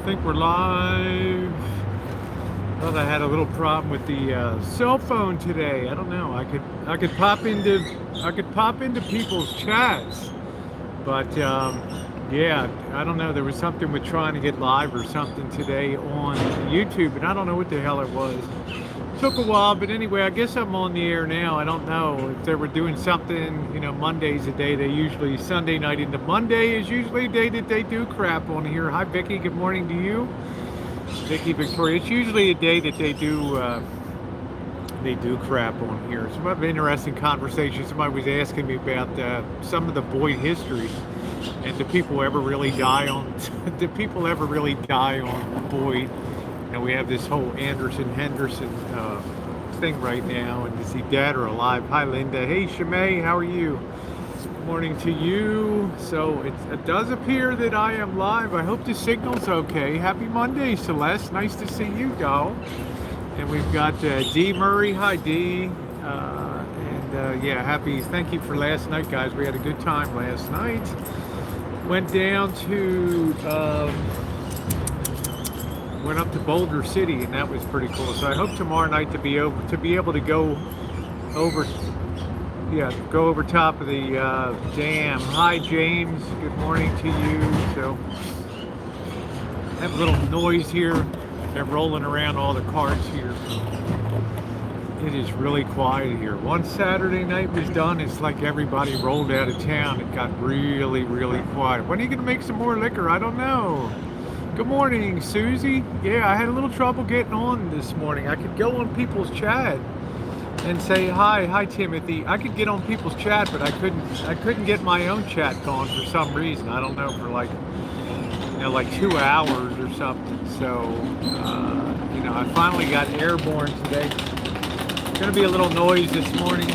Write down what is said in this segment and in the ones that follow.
think we're live. Thought I had a little problem with the cell phone today. I don't know. I could pop into people's chats, but yeah, I don't know. There was something with trying to get live or something today on YouTube, and I don't know what the hell it was. Took a while, but anyway, I guess I'm on the air now. I don't know if they were doing something. Monday's a day they usually Sunday night into Monday is usually a day that they do crap on here. Hi, Vicky. Good morning to you, Vicky Victoria. It's usually a day that they do crap on here. Some of interesting conversations. Somebody was asking me about some of the BOYT history, and do people ever really die on? Do people ever really die on BOYT? We have this whole Anderson Henderson thing right now, and is he dead or alive? Hi, Linda. Hey, Shimei, how are you? Good morning to you. So it does appear that I am live. I hope the signal's okay. Happy Monday, Celeste. Nice to see you, doll. And we've got D. Murray. Hi, D. Yeah, thank you for last night, guys. We had a good time last night. Went down to... went up to Boulder City, and that was pretty cool. So I hope tomorrow night to be able to go over top of the dam. Hi, James. Good morning to you. So I have a little noise here. They're rolling around all the carts here. It is really quiet here. Once Saturday night was done, it's like everybody rolled out of town. It got really, really quiet. When are you going to make some more liquor? I don't know. Good morning, Susie. Yeah, I had a little trouble getting on this morning. I could go on people's chat and say hi, Timothy. I could get on people's chat, but I couldn't get my own chat going for some reason. I don't know, for like 2 hours or something. So I finally got airborne today. It's gonna be a little noise this morning.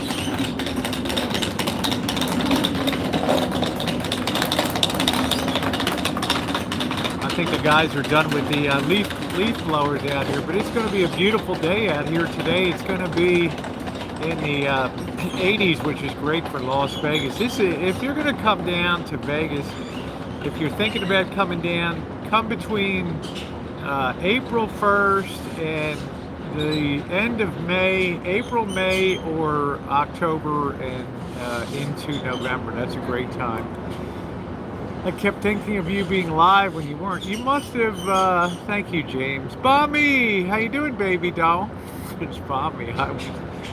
I think the guys are done with the leaf blowers out here, but it's going to be a beautiful day out here today. It's going to be in the 80s, which is great for Las Vegas. If you're going to come down to Vegas, if you're thinking about coming down, come between April 1st and the end of May, April, May, or October and into November. That's a great time. I kept thinking of you being live when you weren't. You must have, thank you, James. Bommy! How you doing, baby doll? It's Bommy. I was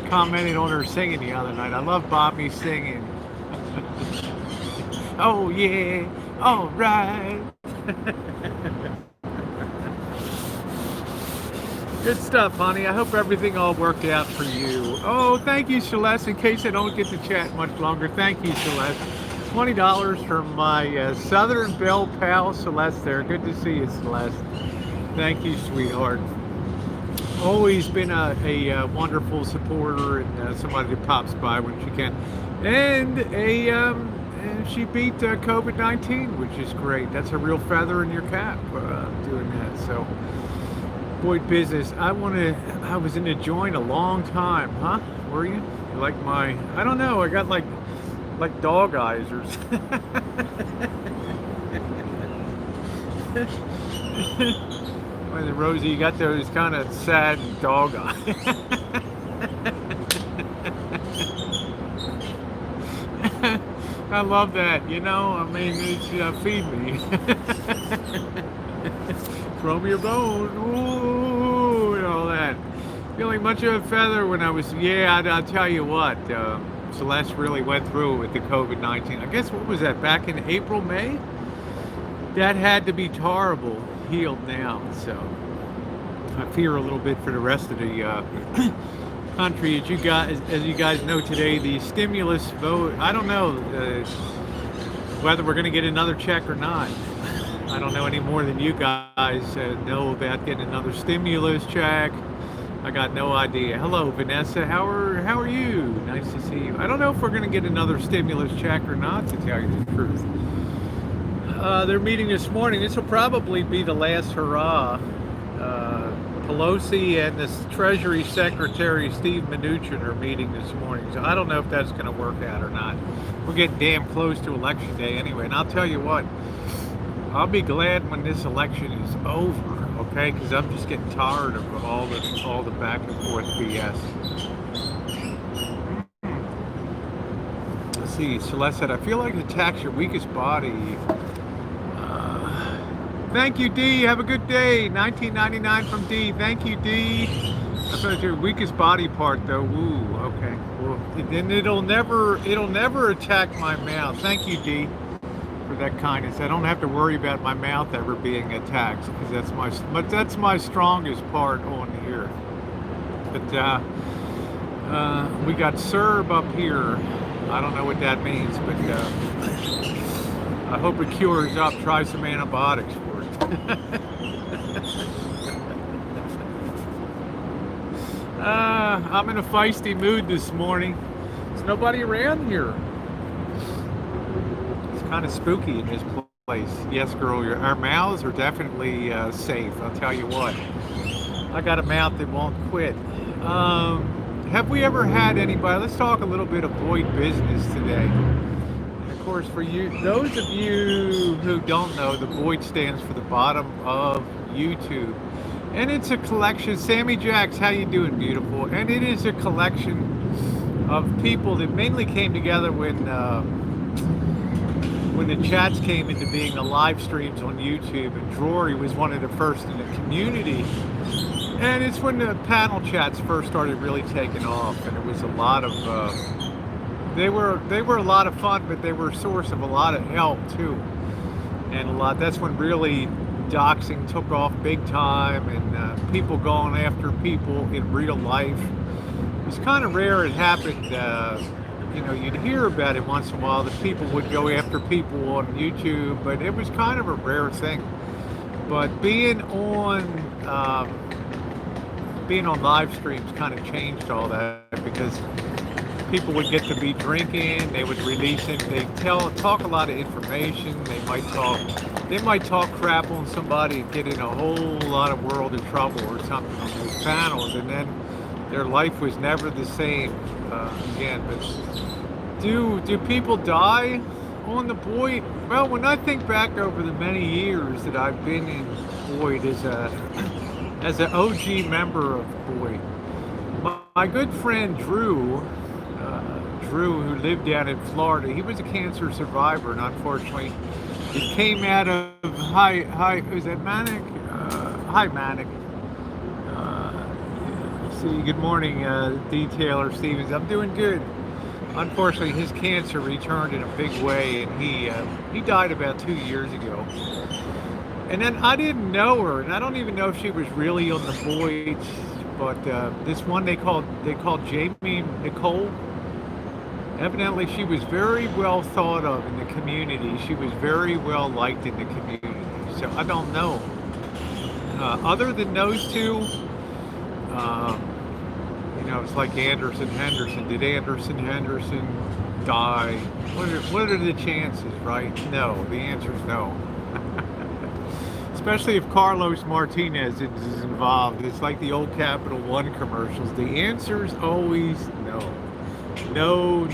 commenting on her singing the other night. I love Bommy singing. Oh, yeah. All right. Good stuff, honey. I hope everything all worked out for you. Oh, thank you, Celeste. In case I don't get to chat much longer, thank you, Celeste. $20 from my Southern Belle pal, Celeste there. Good to see you, Celeste. Thank you, sweetheart. Always been a wonderful supporter and somebody that pops by when she can. And and she beat COVID-19, which is great. That's a real feather in your cap, doing that. So, BOYT business. I was in the joint a long time, huh? Were you? You like my, I don't know, I got like dog eyes or Well, Rosie, you got those kind of sad dog eyes. I love that, I mean, it's feed me. Throw me a bone, ooh, and all that. Feeling much of a feather when I was, I'll tell you what, Celeste really went through it with the COVID-19. I guess, what was that, back in April, May? That had to be horrible. Healed now, so I fear a little bit for the rest of the country. As you guys know today, the stimulus vote, I don't know whether we're going to get another check or not. I don't know any more than you guys know about getting another stimulus check. I got no idea. Hello, Vanessa. How are you? Nice to see you. I don't know if we're going to get another stimulus check or not, to tell you the truth. They're meeting this morning. This will probably be the last hurrah. Pelosi and the Treasury Secretary Steve Mnuchin are meeting this morning. So I don't know if that's going to work out or not. We're getting damn close to Election Day anyway. And I'll tell you what, I'll be glad when this election is over, okay? Because I'm just getting tired of all the back and forth BS. Let's see. Celeste said, "I feel like it attacks your weakest body." Thank you, D. Have a good day. 1999 from D. Thank you, D. I thought your weakest body part, though. Woo. Okay. Well, then it'll never attack my mouth. Thank you, D, for that kindness. I don't have to worry about my mouth ever being attacked because that's my strongest part on here. But we got Serb up here. I don't know what that means, but I hope it cures up. Try some antibiotics for it. I'm in a feisty mood this morning. There's nobody around here. It's kind of spooky in this place. Yes, girl, our mouths are definitely safe. I'll tell you what. I got a mouth that won't quit. Have we ever had anybody? Let's talk a little bit of BOYT business today. Of course, for you, those of you who don't know, the BOYT stands for the bottom of YouTube. And it's a collection. Sammy Jacks, how you doing, beautiful? And it is a collection of people that mainly came together when the chats came into being, the live streams on YouTube. And Drury was one of the first in the community. And it's when the panel chats first started really taking off. And it was a lot of, they were a lot of fun, but they were a source of a lot of help too. And that's when really doxing took off big time, and people going after people in real life. It was kind of rare it happened. You'd hear about it once in a while that people would go after people on YouTube, but it was kind of a rare thing. But being on live streams kind of changed all that, because people would get to be drinking, they would release it, they'd talk a lot of information, they might talk crap on somebody and get in a whole lot of world of trouble or something on those panels, and then their life was never the same again. But do people die on the BOYT? Well, when I think back over the many years that I've been in BOYT as an OG member of BOYT, my good friend Drew, who lived down in Florida, he was a cancer survivor, and unfortunately, he came out of high manic. See, good morning, D. Taylor Stevens. I'm doing good. Unfortunately, his cancer returned in a big way, and he died about 2 years ago. And then I didn't know her, and I don't even know if she was really on the BOYT, but this one they called Jamie Nicole. Evidently, she was very well thought of in the community. She was very well liked in the community. So I don't know. Other than those two, it's like Anderson Henderson. Did Anderson Henderson die? What are the chances, right? No. The answer is no. Especially if Carlos Martinez is involved. It's like the old Capital One commercials. The answer is always no. No.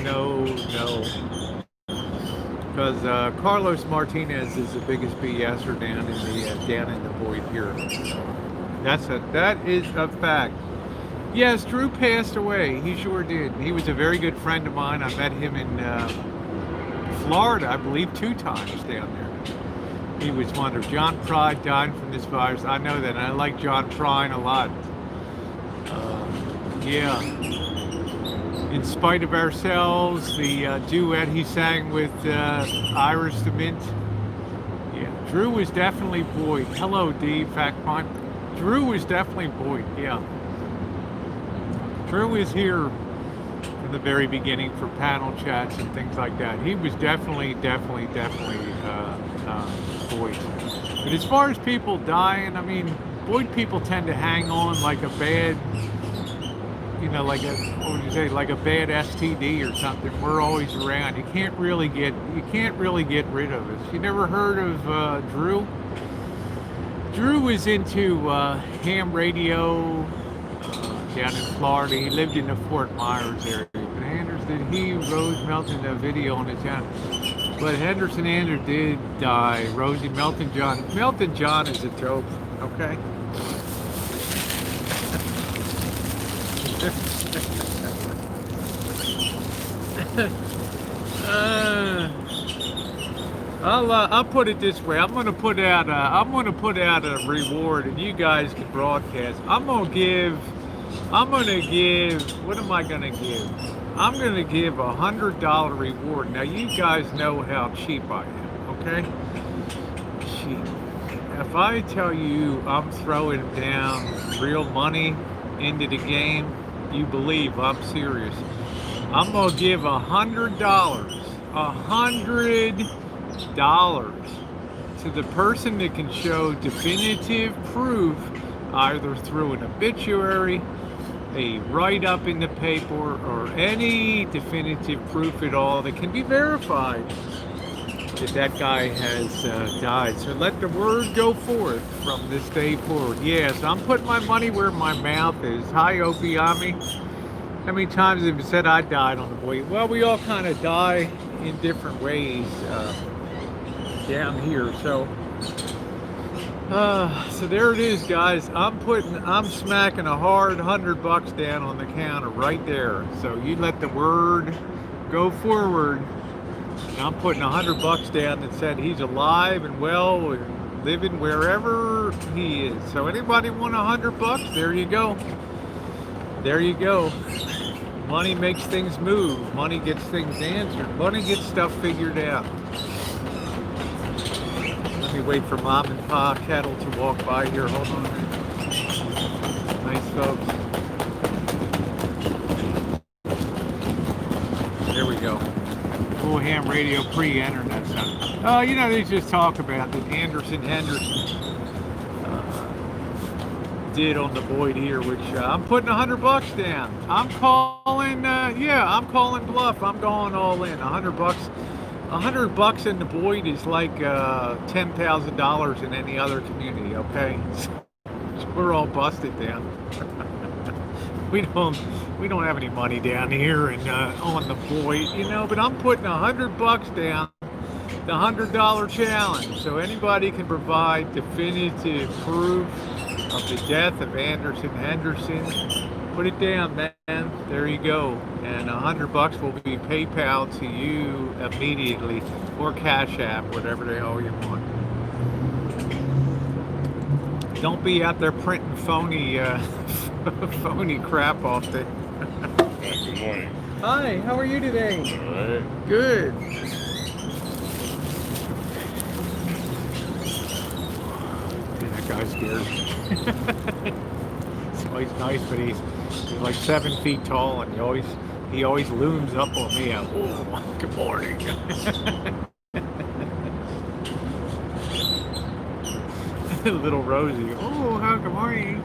Because Carlos Martinez is the biggest BSer down in the BOYT here. That is a fact. Yes, Drew passed away. He sure did. He was a very good friend of mine. I met him in Florida, I believe, 2 times down there. He was wonderful. John Pride died from this virus. I know that. And I like John Pride a lot. Yeah. In Spite of Ourselves, the duet he sang with Iris the Mint. Yeah, Drew was definitely BOYT. Hello, D. Fact Find. Drew was definitely BOYT. Yeah. Drew was here in the very beginning for panel chats and things like that. He was definitely BOYT. But as far as people dying, I mean, BOYT people tend to hang on like a bad, like a bad STD or something. We're always around. You can't really get rid of us. You never heard of Drew? Drew was into ham radio down in Florida. He lived in the Fort Myers area. But Anders, did he Rose melted a video on his channel? But Henderson Andrew did die. Rosie Melton John. Melton John is a joke, okay? I'll put it this way. I'm gonna put out a reward, and you guys can broadcast. I'm gonna give. What am I gonna give? I'm gonna give $100 reward. Now you guys know how cheap I am, okay? Cheap. If I tell you I'm throwing down real money into the game, you believe I'm serious. I'm gonna give $100. $100 to the person that can show definitive proof, either through an obituary, a write-up in the paper, or any definitive proof at all that can be verified that that guy has died. So let the word go forth from this day forward. Yes, I'm putting my money where my mouth is. Hi, Obiami. How many times have you said I died on the boy? Well, we all kind of die in different ways down here. So there it is, guys. I'm smacking a hard $100 down on the counter right there. So you let the word go forward. And I'm putting $100 down that said he's alive and well and living wherever he is. So anybody want $100? There you go. There you go. Money makes things move. Money gets things answered. Money gets stuff figured out. Let me wait for Mom and Pa Kettle to walk by here. Hold on. Nice folks. There we go. Full ham radio pre-internet stuff. Oh, you know, they just talk about that Henderson did on the BOYT here, which I'm putting $100 down. I'm calling bluff. I'm going all in. $100 in the BOYT is like $10,000 in any other community. Okay, so we're all busted down. we don't have any money down here and on the BOYT, you know. But I'm putting $100 down. The $100 challenge. So anybody can provide definitive proof of the death of Anderson Henderson. Put it down, man. There you go. And $100 will be PayPal to you immediately, or Cash App, whatever the hell you want. Don't be out there printing phony crap off the. Good morning. Hi. How are you today? All right. Good. That guy's scared. So he's nice, but he's like 7 feet tall, and he always looms up on me. Oh, good morning. Little Rosie. Oh, good morning.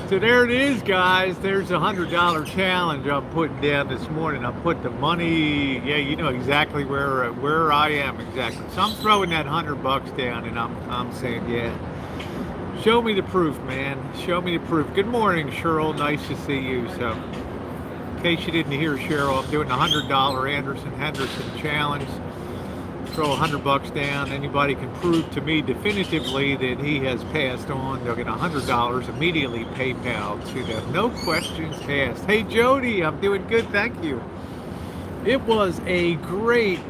So there it is, guys. There's a $100 challenge I'm putting down this morning. I put the money. Yeah, you know exactly where I am exactly. So I'm throwing that $100 down, and I'm saying, yeah. Show me the proof, man. Show me the proof. Good morning, Cheryl. Nice to see you. So, in case you didn't hear, Cheryl, I'm doing the $100 Anderson Henderson challenge. Throw $100 down. Anybody can prove to me definitively that he has passed on, they'll get $100 immediately PayPal to them. No questions asked. Hey, Jody, I'm doing good. Thank you. It was a great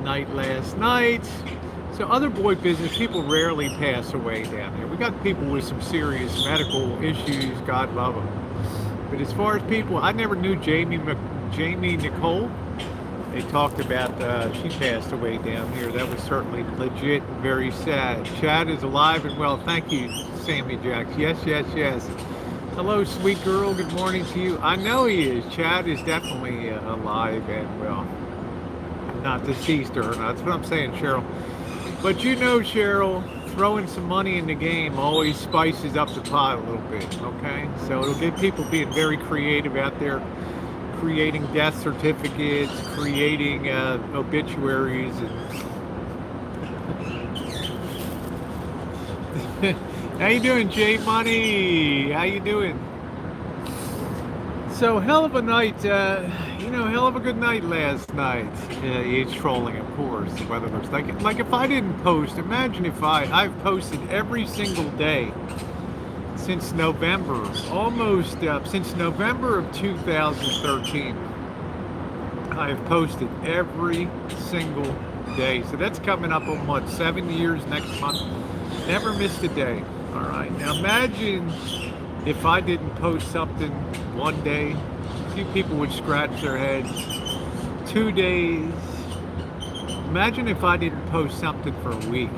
night last night. So other BOYT business, people rarely pass away down there. We got people with some serious medical issues. God love them. But as far as people, I never knew Jamie Nicole. They talked about she passed away down here. That was certainly legit and very sad. Chad is alive and well. Thank you, Sammy Jacks. Yes, yes, yes. Hello, sweet girl. Good morning to you. I know he is. Chad is definitely alive and well. Not deceased or not. That's what I'm saying, Cheryl. But you know, Cheryl, throwing some money in the game always spices up the pot a little bit, okay? So it'll get people being very creative out there, creating death certificates, creating obituaries. And how you doing, J Money? How you doing? So hell of a night. hell of a good night last night. He's trolling, of course. The weather looks like it. Like if I didn't post, imagine if I've posted every single day since November, almost since November of 2013. I have posted every single day. So that's coming up on what, 7 years next month. Never missed a day. All right. Now imagine if I didn't post something one day. A few people would scratch their heads. 2 days. Imagine if I didn't post something for a week.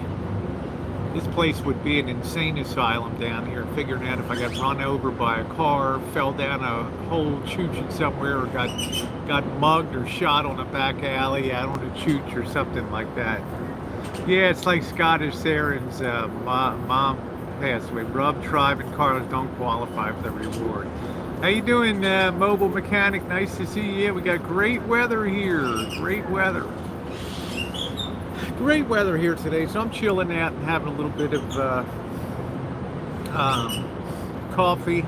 This place would be an insane asylum down here. Figuring out if I got run over by a car, fell down a hole chooching somewhere, or got mugged or shot on a back alley out on a chooch or something like that. Yeah, it's like Scottish Saren's mom passed away. Rob, Tribe, and Carlos don't qualify for the reward. How you doing, mobile mechanic? Nice to see you. Yeah, we got great weather here. Great weather. Great weather here today, so I'm chilling out and having a little bit of coffee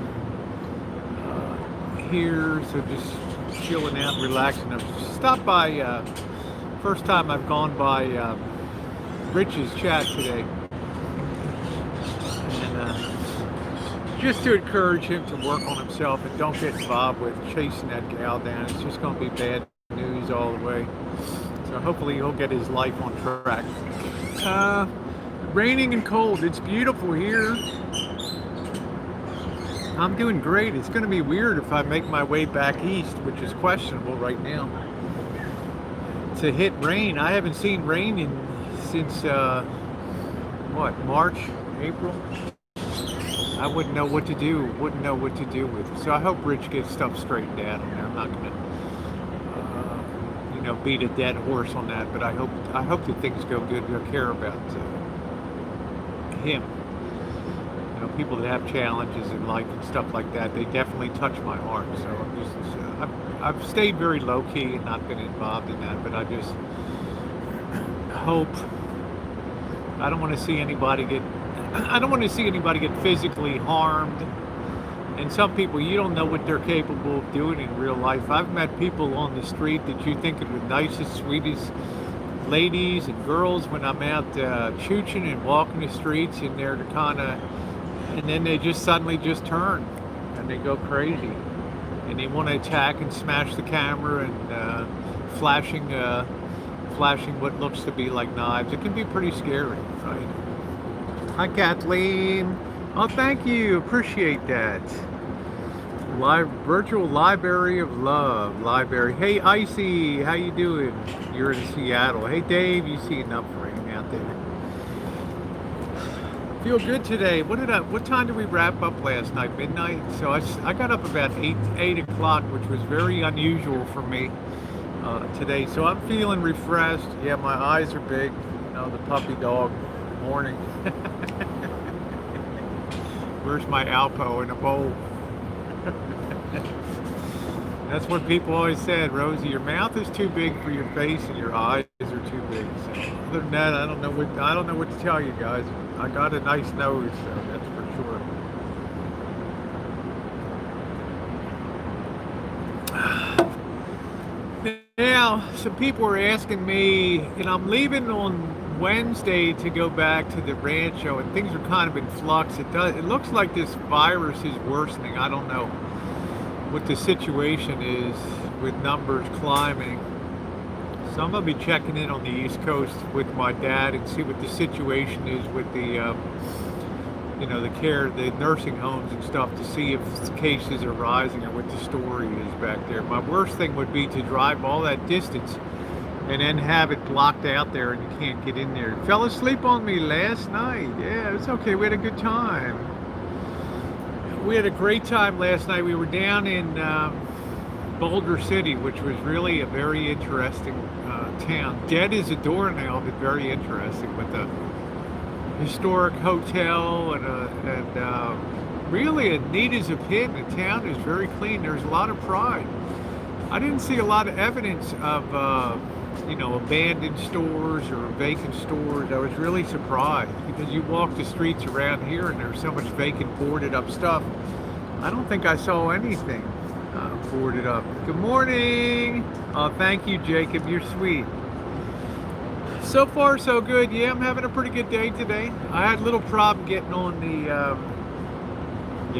here. So just chilling out, relaxing. I've stopped by. First time I've gone by Rich's chat today, and just to encourage him to work on himself and don't get involved with chasing that gal down. It's just going to be bad news all the way. So hopefully he'll get his life on track. Raining and cold. It's beautiful here. I'm doing great. It's going to be weird if I make my way back east, which is questionable right now, to hit rain. I haven't seen rain since what, March, April? I wouldn't know what to do. Wouldn't know what to do with it. So I hope Rich gets stuff straightened out on there. I'm not going to beat a dead horse on that, but I hope that things go good. I care about him. People that have challenges in life and stuff like that, they definitely touch my heart. So I've stayed very low key and not been involved in that, but I just hope. I don't want to see anybody get physically harmed. And some people, you don't know what they're capable of doing in real life. I've met people on the street that you think are the nicest, sweetest ladies and girls when I'm out chooching and walking the streets, and they're and then they just suddenly just turn and they go crazy. And they want to attack and smash the camera and flashing what looks to be like knives. It can be pretty scary, right? Hi, Kathleen. Oh, thank you. Appreciate that. Virtual Library of Love. Library. Hey, Icy. How you doing? You're in Seattle. Hey, Dave. You see enough rain out there. Feel good today. What time did we wrap up last night? Midnight? So I got up about 8 o'clock, which was very unusual for me today. So I'm feeling refreshed. Yeah, my eyes are big. The puppy dog. Morning. Where's my Alpo in a bowl? That's what people always said, Rosie. Your mouth is too big for your face, and your eyes are too big. So other than that, I don't know what to tell you guys. I got a nice nose, so that's for sure. Now, some people are asking me, and I'm leaving on Wednesday to go back to the rancho, and things are kind of in flux. It looks like this virus is worsening. I don't know what the situation is with numbers climbing. So I'm going to be checking in on the East Coast with my dad and see what the situation is with the the nursing homes and stuff, to see if cases are rising or what the story is back there. My worst thing would be to drive all that distance and then have it blocked out there and you can't get in there. Fell asleep on me last night. Yeah, it's okay. We had a good time. We had a great time last night. We were down in Boulder City, which was really a very interesting town. Dead as a doornail, but very interesting, with a historic hotel and really neat as a pin. The town is very clean. There's a lot of pride. I didn't see a lot of evidence of abandoned stores or vacant stores. I was really surprised, because you walk the streets around here and there's so much vacant, boarded up stuff. I don't think I saw anything boarded up. Good morning. Oh, thank you, Jacob. You're sweet. So far, so good. Yeah, I'm having a pretty good day today. I had a little problem getting on the,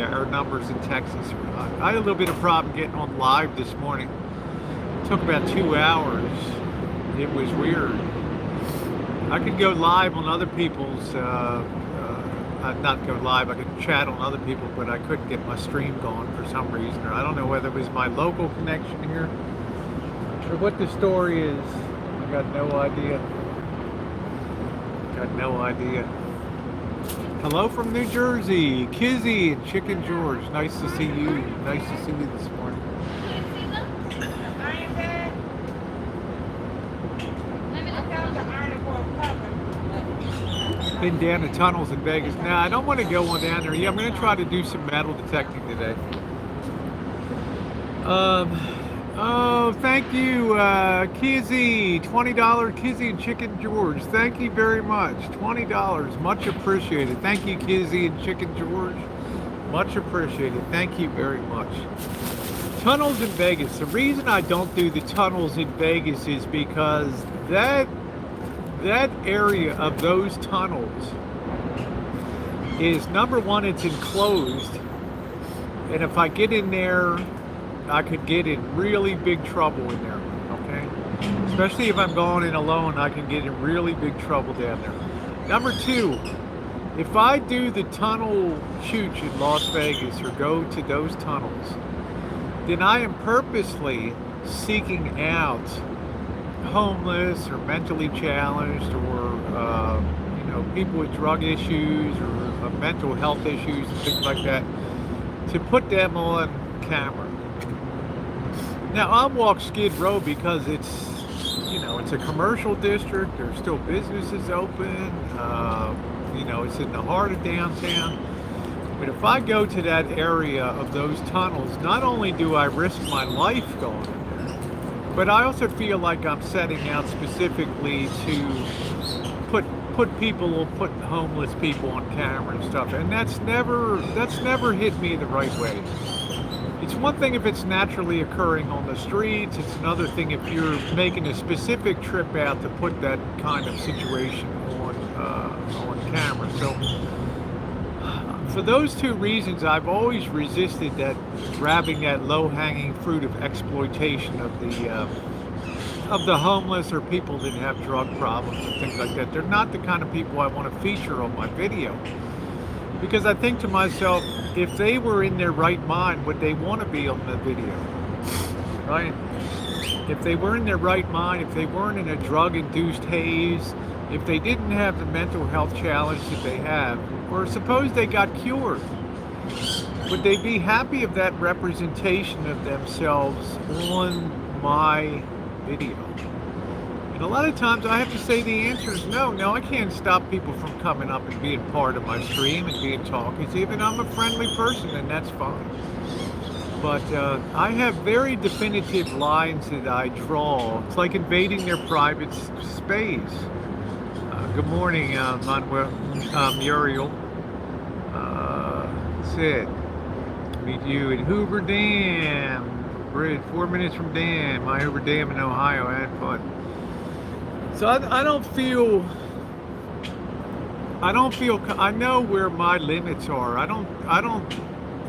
our numbers in Texas. I had a little bit of problem getting on live this morning. It took about 2 hours. It was weird. I could go live on other people's, not go live, I could chat on other people, but I couldn't get my stream going for some reason. Or I don't know whether it was my local connection here or what the story is. I got no idea. Got no idea. Hello from New Jersey, Kizzy and Chicken George. Nice to see you. Nice to see you this morning. Been down the tunnels in Vegas. Now I don't want to go on down there. Yeah, I'm going to try to do some metal detecting today. Oh, thank you, Kizzy. $20 Kizzy and Chicken George. Thank you very much. $20. Much appreciated. Thank you, Kizzy and Chicken George. Much appreciated. Thank you very much. Tunnels in Vegas. The reason I don't do the tunnels in Vegas is because that area of those tunnels is, number one, it's enclosed. And if I get in there, I could get in really big trouble in there, okay? Especially if I'm going in alone, I can get in really big trouble down there. Number two, if I do the tunnel shoot in Las Vegas or go to those tunnels, then I am purposely seeking out homeless or mentally challenged or, people with drug issues or mental health issues and things like that, to put them on camera. Now, I walk Skid Row because it's a commercial district. There's still businesses open. It's in the heart of downtown. But if I go to that area of those tunnels, not only do I risk my life going in there, but I also feel like I'm setting out specifically to put homeless people on camera and stuff. And that's never hit me the right way. It's one thing if it's naturally occurring on the streets. It's another thing if you're making a specific trip out to put that kind of situation on camera. So for those two reasons, I've always resisted grabbing that low-hanging fruit of exploitation of the homeless or people that have drug problems and things like that. They're not the kind of people I want to feature on my video. Because I think to myself, if they were in their right mind, would they want to be on the video? Right? If they were in their right mind, if they weren't in a drug-induced haze, if they didn't have the mental health challenge that they have, or suppose they got cured, would they be happy of that representation of themselves on my video? And a lot of times I have to say the answer is no. No, I can't stop people from coming up and being part of my stream and being talkies. Even I'm a friendly person, and that's fine. But I have very definitive lines that I draw. It's like invading their private space. Good morning, Manuel, Muriel. Sid. Meet you at Hoover Dam. Bridge, 4 minutes from Dam. My Hoover Dam in Ohio. I had fun. So I know where my limits are. I don't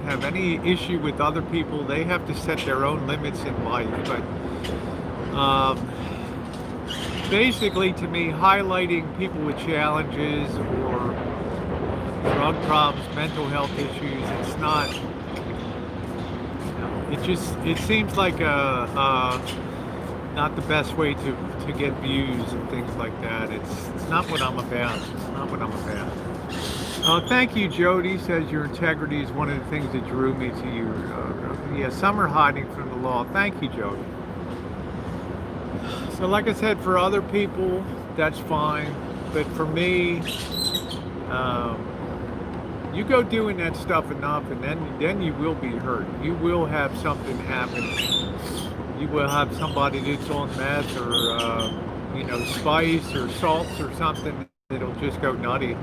have any issue with other people. They have to set their own limits in life. But basically, to me, highlighting people with challenges or drug problems, mental health issues, it's not, it seems like not the best way to get views and things like that. It's not what I'm about. It's not what I'm about. Thank you, Jody. Says your integrity is one of the things that drew me to you. Some are hiding from the law. Thank you, Jody. So like I said, for other people, that's fine. But for me, you go doing that stuff enough, and then you will be hurt. You will have something happen. You will have somebody that's on meth or spice or salts or something that'll just go nutty,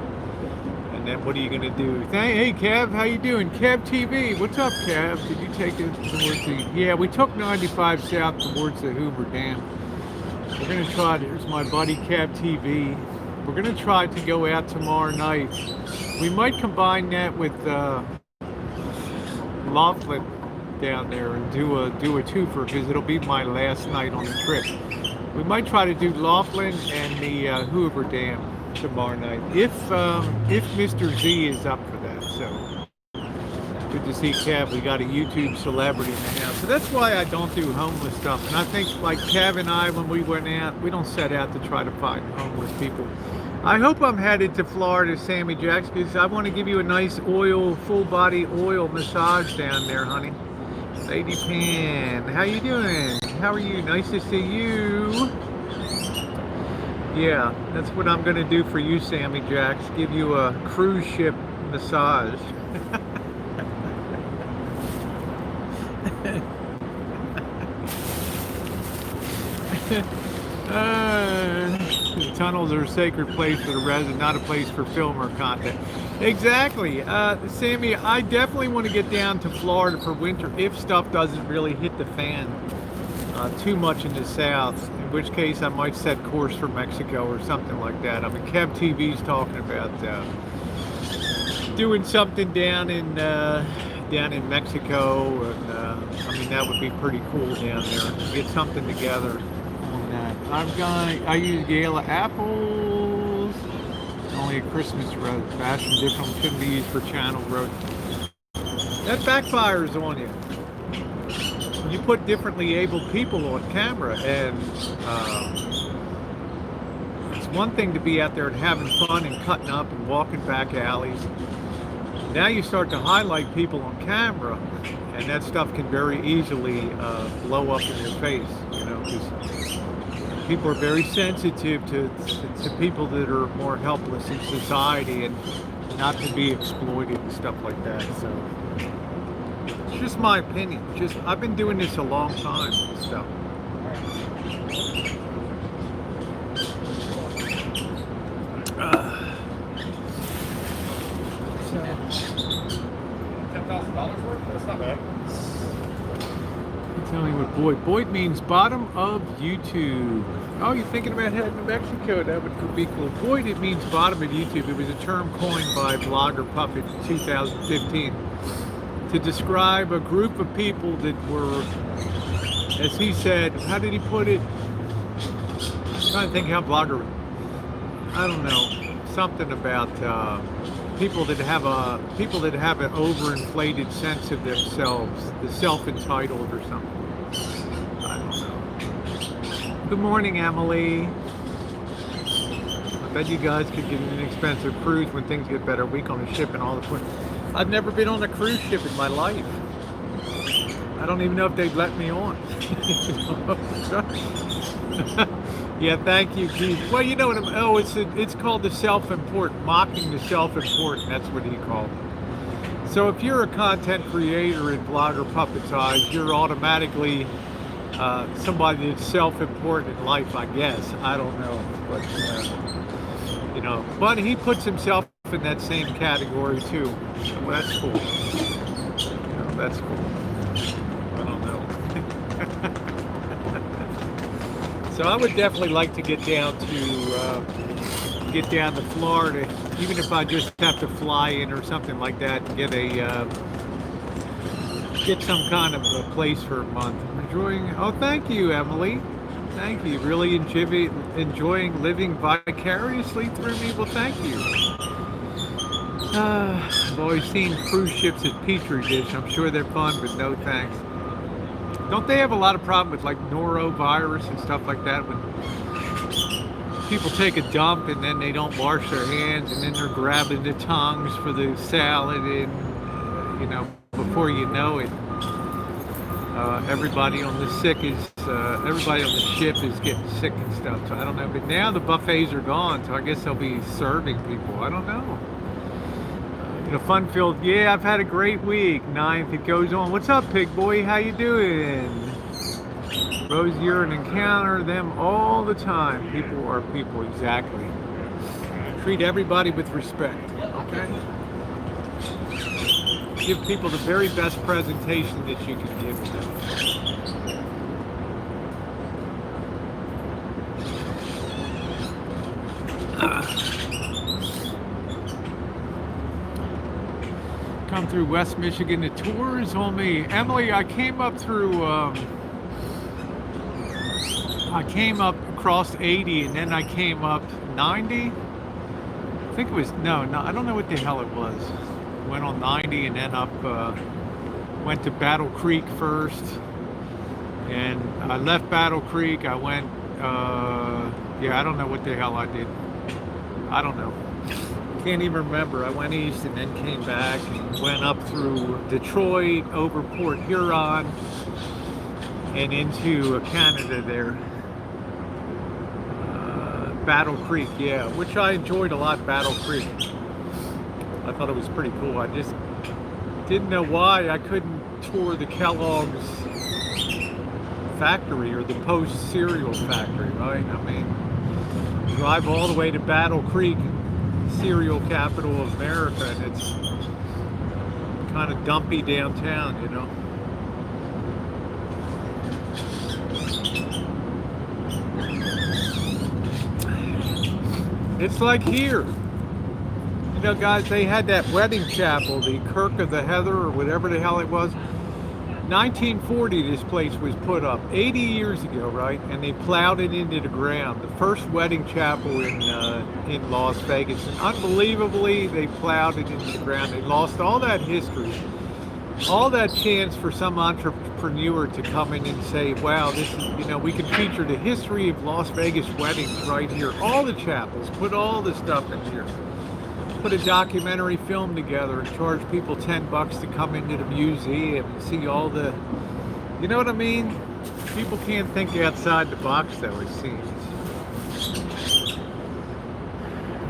and then what are you gonna do? Hey, Kev, how you doing? Kev TV, what's up, Kev? Did you take it towards the? Yeah, we took 95 south towards the Hoover Dam. We're gonna try. Here's my buddy Kev TV. We're gonna try to go out tomorrow night. We might combine that with Laughlin down there and do a twofer because it'll be my last night on the trip. We might try to do Laughlin and the Hoover Dam tomorrow night if Mr. Z is up for that. So good to see Kev. We got a YouTube celebrity now, so that's why I don't do homeless stuff. And I think like Kev and I, when we went out, we don't set out to try to find homeless people. I hope I'm headed to Florida, Sammy Jacks, because I want to give you a nice oil, full body oil massage down there, honey. Lady Pan, how you doing? How are you? Nice to see you. Yeah, that's what I'm going to do for you, Sammy Jacks. Give you a cruise ship massage. The tunnels are a sacred place for the resident, not a place for film or content. Exactly. Sammy, I definitely want to get down to Florida for winter if stuff doesn't really hit the fan too much in the south, in which case I might set course for Mexico or something like that. I mean, Kev TV's talking about doing something down in Mexico, and I mean, that would be pretty cool down there. Get something together on that. I use Gala apples. Only a Christmas road. Fashion different shouldn't be used for channel growth. That backfires on you. You put differently abled people on camera, and it's one thing to be out there and having fun and cutting up and walking back alleys. Now you start to highlight people on camera, and that stuff can very easily blow up in your face, you know, because people are very sensitive to people that are more helpless in society and not to be exploited and stuff like that. So it's just my opinion. I've been doing this a long time and stuff. $10,000 worth? That's not bad. Tell me what BOYT. BOYT means bottom of YouTube. Oh, you're thinking about heading to Mexico? That would be cool. BOYT, it means bottom of YouTube. It was a term coined by blogger Puppet in 2015 to describe a group of people that were, as he said, how did he put it? I'm trying to think how blogger, I don't know, something about people that have an overinflated sense of themselves, the self-entitled or something. I don't know. Good morning, Emily. I bet you guys could get an inexpensive cruise when things get better. A week on a ship and all the point. I've never been on a cruise ship in my life. I don't even know if they'd let me on. Yeah, thank you, Keith. Well, you know what it's called the self-important, mocking the self-important. That's what he called it. So if you're a content creator in Blogger Puppet's eyes, you're automatically somebody that's self-important in life, I guess. I don't know, but you know. But he puts himself in that same category too. So that's cool. You know, that's cool. I don't know. So I would definitely like to get down to Florida, even if I just have to fly in or something like that, and get some kind of a place for a month. Enjoying. Oh, thank you, Emily. Thank you. Really enjoying living vicariously through me. Well, thank you. I've always seen cruise ships as petri dish. I'm sure they're fun, but no thanks. Don't they have a lot of problem with like norovirus and stuff like that when people take a dump and then they don't wash their hands and then they're grabbing the tongues for the salad and you know, before you know it, everybody on the ship is getting sick and stuff. So I don't know, but now the buffets are gone, so I guess they'll be serving people. I don't know. The fun-filled, yeah, I've had a great week. 9th, it goes on. What's up, Pig Boy? How you doing? Rose, you're an encounter them all the time. People are people, exactly. Treat everybody with respect. Okay? Give people the very best presentation that you can give them. Come through West Michigan. The tour is on me. Emily, I came up through, I came up across 80 and then I came up 90. I think it was, no, I don't know what the hell it was. Went on 90 and then up, went to Battle Creek first. And I left Battle Creek. I went, yeah, I don't know what the hell I did. I don't know. Can't even remember. I went east and then came back and went up through Detroit, over Port Huron, and into Canada there. Battle Creek, yeah, which I enjoyed a lot, Battle Creek. I thought it was pretty cool. I just didn't know why I couldn't tour the Kellogg's factory or the Post cereal factory, right? I mean, drive all the way to Battle Creek, cereal capital of America, and it's kind of dumpy downtown, you know. It's like here. You know, guys, they had that wedding chapel, the Kirk of the Heather, or whatever the hell it was. 1940, this place was put up, 80 years ago, right? And they plowed it into the ground. The first wedding chapel in Las Vegas. And unbelievably, they plowed it into the ground. They lost all that history, all that chance for some entrepreneur to come in and say, wow, this is, you know, we can feature the history of Las Vegas weddings right here. All the chapels, put all the stuff in here. Put a documentary film together and charge people $10 to come into the museum and see all the, you know what I mean? People can't think outside the box though, it seems.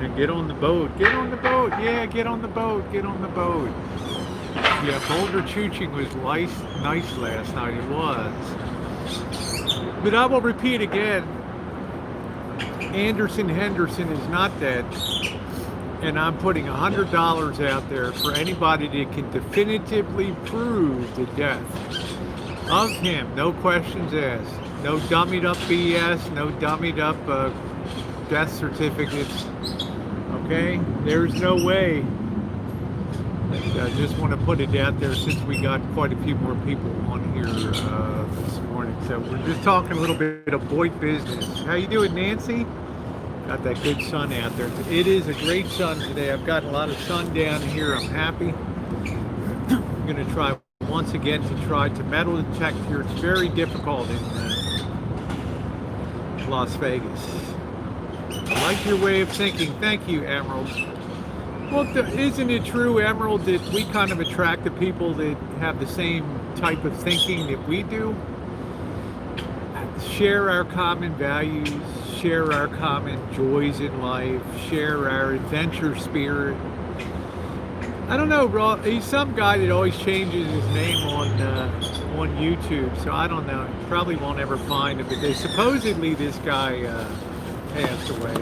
And get on the boat, get on the boat, yeah, get on the boat, get on the boat. Yeah, Boulder Chooching was nice last night, it was. But I will repeat again, Anderson Henderson is not dead. And I'm putting $100 out there for anybody that can definitively prove the death of him. No questions asked. No dummied up BS. No dummied up death certificates. Okay? There's no way. I just want to put it out there since we got quite a few more people on here this morning. So we're just talking a little bit of BOYT business. How you doing, Nancy? Got that good sun out there. It is a great sun today. I've got a lot of sun down here. I'm happy. I'm going to try once again to metal detect here. It's very difficult in Las Vegas. I like your way of thinking. Thank you, Emerald. Well, isn't it true, Emerald, that we kind of attract the people that have the same type of thinking that we do? Share our common values, share our common joys in life, share our adventure spirit. I don't know, bro. He's some guy that always changes his name on YouTube, so I don't know. Probably won't ever find him. But supposedly this guy passed away,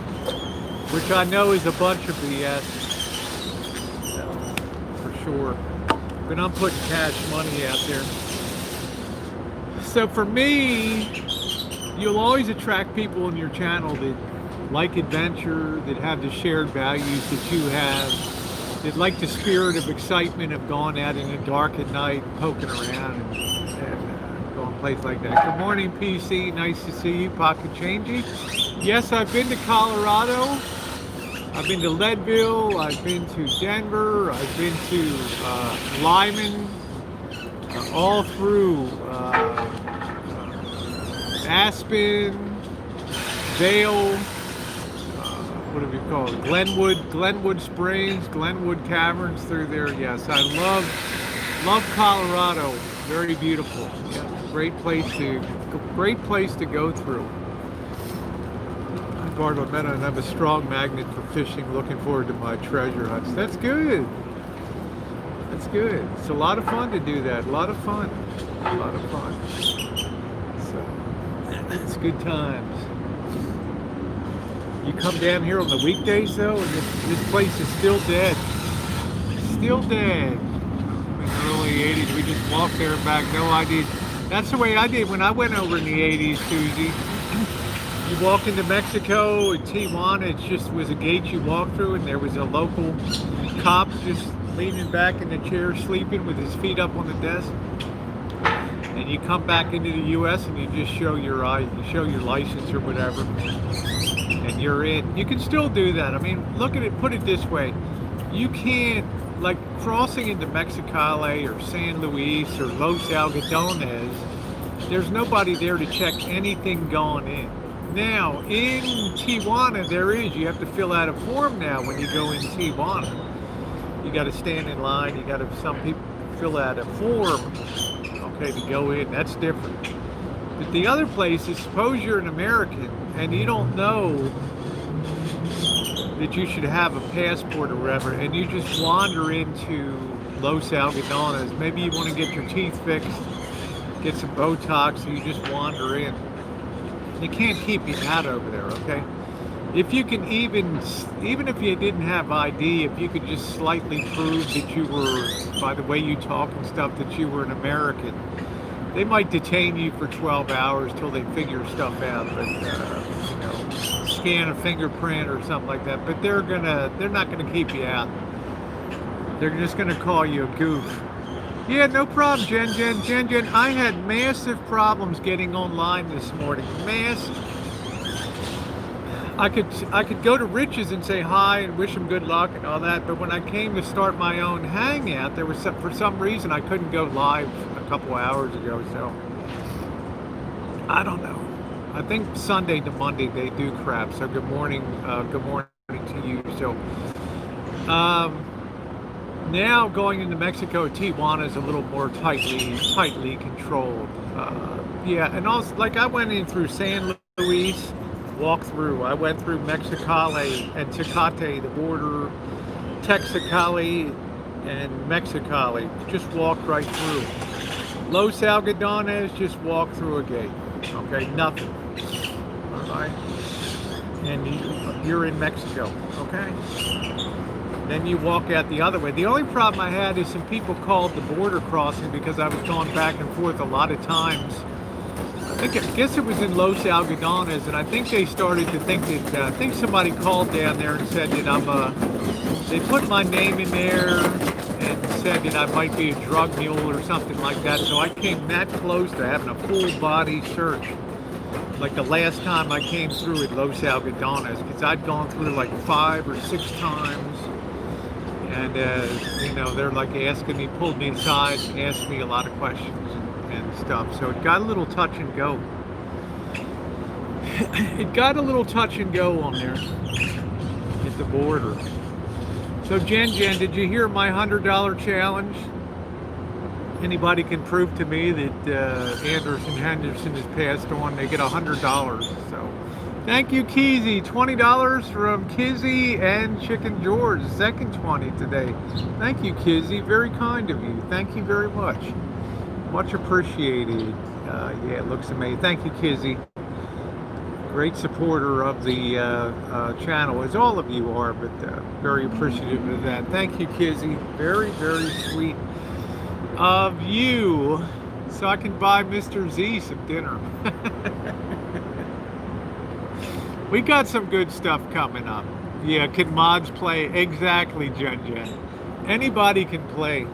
which I know is a bunch of BS, so, for sure. But I'm putting cash money out there. So for me, you'll always attract people in your channel that like adventure, that have the shared values that you have, that like the spirit of excitement of going out in the dark at night, poking around and going places like that. Good morning, PC. Nice to see you. Pocket Changey. Yes, I've been to Colorado. I've been to Leadville. I've been to Denver. I've been to Lyman. All through Aspen, Vail, what do we call it? Glenwood Springs, Glenwood Caverns through there. Yes, I love Colorado. Very beautiful. Yeah, great place to go through. Bartlett Meadow, and I have a strong magnet for fishing. Looking forward to my treasure hunts. That's good. That's good. It's a lot of fun to do that. A lot of fun. A lot of fun. So, it's good times. You come down here on the weekdays though, and this place is still dead. still dead. In the early 80s, we just walked there and back, no ID. That's the way I did when I went over in the 80s, Susie. You walk into Mexico, in Tijuana, it just was a gate you walked through, and there was a local cop just leaning back in the chair, sleeping with his feet up on the desk. And you come back into the U.S. and you just show your license or whatever, and you're in. You can still do that. I mean, look at it. Put it this way: you can't, like, crossing into Mexicali or San Luis or Los Algodones. There's nobody there to check anything going in. Now, in Tijuana, there is. You have to fill out a form now when you go in Tijuana. You got to stand in line. You got to, some people fill out a form, okay, to go in. That's different. But the other place is, suppose you're an American and you don't know that you should have a passport or whatever, and you just wander into Los Algodones. Maybe you want to get your teeth fixed, get some Botox, so you just wander in. You can't keep you out over there, okay? If you can even if you didn't have ID, if you could just slightly prove that you were, by the way you talk and stuff, that you were an American, they might detain you for 12 hours till they figure stuff out, but scan a fingerprint or something like that. But they're not gonna keep you out. They're just gonna call you a goof. Yeah, no problem, Jen. I had massive problems getting online this morning. Massive. I could go to Rich's and say hi and wish him good luck and all that, but when I came to start my own hangout, there was for some reason I couldn't go live a couple hours ago. So I don't know. I think Sunday to Monday they do crap. So good morning to you. So now going into Mexico, Tijuana is a little more tightly controlled. Yeah, and also, like, I went in through San Luis, walked through. I went through Mexicali and Tecate, the border, Texicali and Mexicali. Just walked right through. Los Algodones, just walked through a gate. Okay, nothing. All right, and you're in Mexico. Okay. Then you walk out the other way. The only problem I had is some people called the border crossing because I was going back and forth a lot of times. I guess it was in Los Algodones, and I think they started to think that, I think somebody called down there and said that they put my name in there and said that I might be a drug mule or something like that. So I came that close to having a full body search. Like the last time I came through at Los Algodones, because I'd gone through like 5 or 6 times. And, they're like asking me, pulled me aside, and asked me a lot of questions and stuff. So it got a little touch and go. It got a little touch and go on there at the border. So Jen, did you hear my $100 challenge? Anybody can prove to me that Anderson Henderson has passed on, they get $100. So thank you, Kizzy. $20 from Kizzy and Chicken George. Second 20 today. Thank you, Kizzy. Very kind of you. Thank you very much. Much appreciated. Yeah, it looks amazing. Thank you, Kizzy. Great supporter of the channel, as all of you are, but very appreciative of that. Thank you, Kizzy. Very, very sweet of you. So I can buy Mr. Z some dinner. We got some good stuff coming up. Yeah, can mods play? Exactly, Jen. Anybody can play.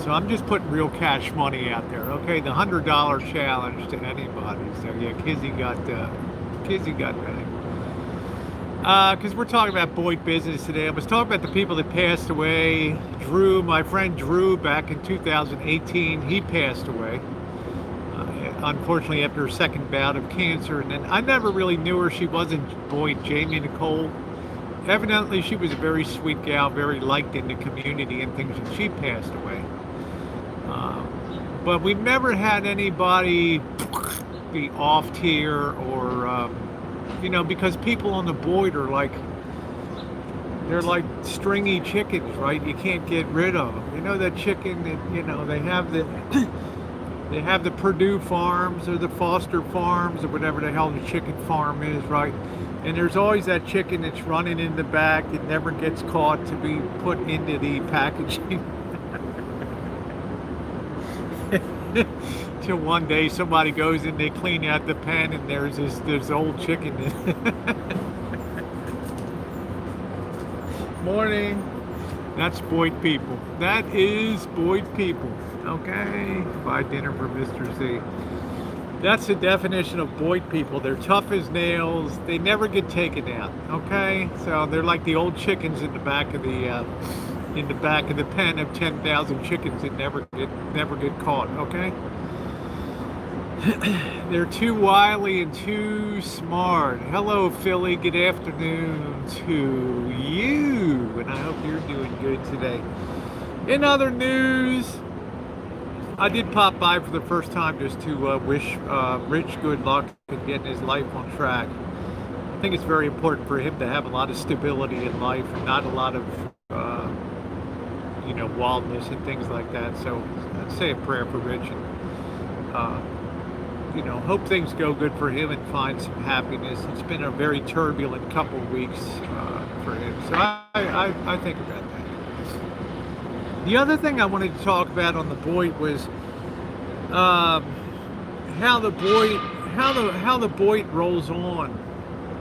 So I'm just putting real cash money out there. Okay, the $100 challenge to anybody. So yeah, Kizzy got bang. Because we're talking about BOYT business today. I was talking about the people that passed away. Drew, my friend Drew, back in 2018, he passed away. Unfortunately, after a second bout of cancer. And then I never really knew her. She wasn't BOYT, Jamie Nicole. Evidently, she was a very sweet gal, very liked in the community and things, and she passed away. But we've never had anybody be off tier or, because people on the BOYT are like, they're like stringy chickens, right? You can't get rid of them. You know that chicken that, they have They have the Purdue Farms or the Foster Farms or whatever the hell the chicken farm is, right? And there's always that chicken that's running in the back. It never gets caught to be put into the packaging. Till one day somebody goes and they clean out the pen and there's this old chicken in it. Morning. That's BOYT people. That is BOYT people. Okay. Buy dinner for Mr. Z. That's the definition of BOYT people. They're tough as nails. They never get taken out. Okay. So they're like the old chickens in the back of the pen of 10,000 chickens that never get caught. Okay. They're too wily and too smart. Hello, Philly. Good afternoon to you. And I hope you're doing good today. In other news, I did pop by for the first time just to wish Rich good luck in getting his life on track. I think it's very important for him to have a lot of stability in life and not a lot of, wildness and things like that. So I'd say a prayer for Rich and, hope things go good for him and find some happiness. It's been a very turbulent couple of weeks for him. So I think about that. The other thing I wanted to talk about on the BOYT was how the BOYT rolls on.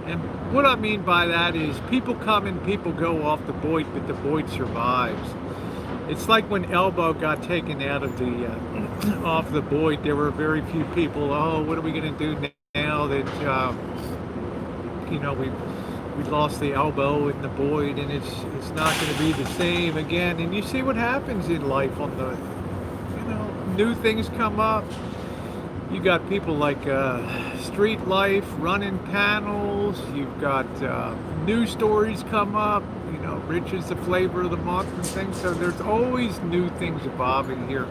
And what I mean by that is people come and people go off the BOYT, but the BOYT survives. It's like when Elbow got taken out of the off the BOYT. There were very few people. Oh, what are we going to do now that we lost the Elbow in the BOYT, and it's not going to be the same again. And you see what happens in life on the new things come up. You got people like Street Life running panels. You've got news stories come up. Rich is the flavor of the month and things. So there's always new things evolving here.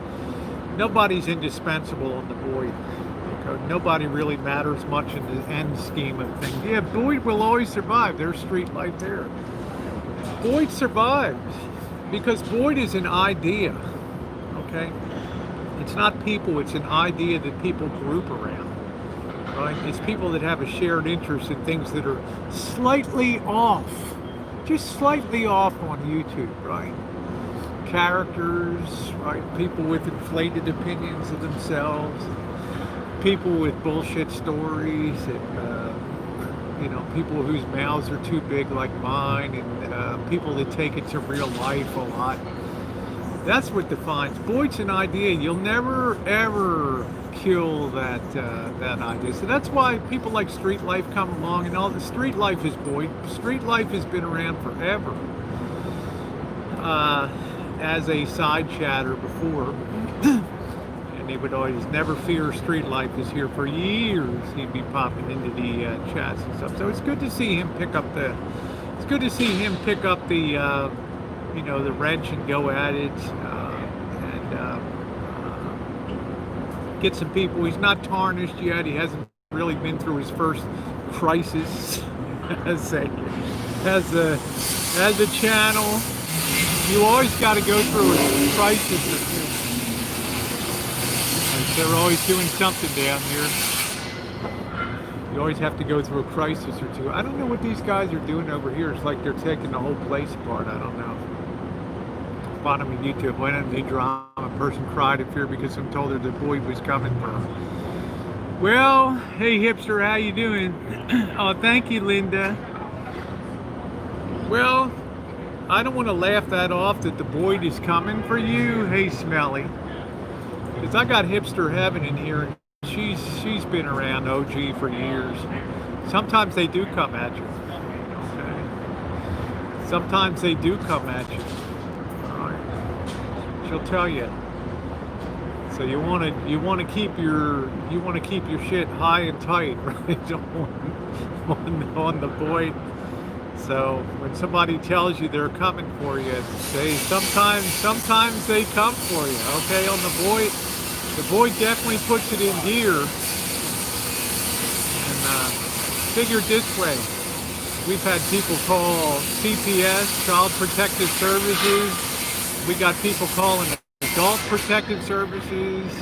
Nobody's indispensable in the BOYT. Nobody really matters much in the end scheme of things. Yeah, BOYT will always survive. There's Street Life there. BOYT survives because BOYT is an idea. Okay? It's not people, it's an idea that people group around. Right? It's people that have a shared interest in things that are slightly off. Just slightly off on YouTube, right? Characters, right? People with inflated opinions of themselves, people with bullshit stories, and people whose mouths are too big like mine, and people that take it to real life a lot. That's what defines BOYT's an idea. You'll never ever kill that idea. So that's why people like Street Life come along, and all the Street Life is BOYT. Street Life has been around forever as a side chatter before, and they would always never fear Street Life is here for years. He'd be popping into the chats and stuff. So it's good to see him pick up the the wrench and go at it, and get some people. He's not tarnished yet. He hasn't really been through his first crisis as a channel. You always got to go through a crisis or two. Like they're always doing something down here. You always have to go through a crisis or two. I don't know what these guys are doing over here. It's like they're taking the whole place apart. I don't know. Bottom of YouTube, went in the drama. A person cried in fear because someone told her the BOYT was coming for her. Well, hey hipster, how you doing? Oh, thank you, Linda. Well, I don't want to laugh that off that the BOYT is coming for you. Hey, Smelly, because I got hipster heaven in here, and she's been around OG for years. Sometimes they do come at you. Okay. Sometimes they do come at you. She'll tell you. So you want to keep your shit high and tight, right? on the BOYT. So when somebody tells you they're coming for you, they sometimes they come for you. Okay, on the BOYT definitely puts it in gear. And figure it this way: we've had people call CPS, Child Protective Services. We got people calling the adult protective services.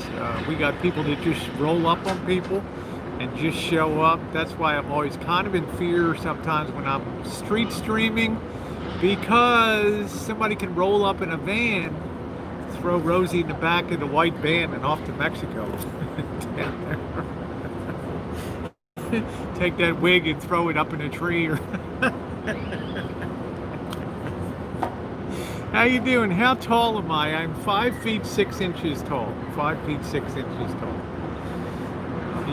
We got people that just roll up on people and just show up. That's why I'm always kind of in fear sometimes when I'm street streaming, because somebody can roll up in a van, throw Rosie in the back of the white van and off to Mexico. Take that wig and throw it up in a tree. Or how you doing? How tall am I? I'm 5 feet 6 inches tall. 5 feet 6 inches tall.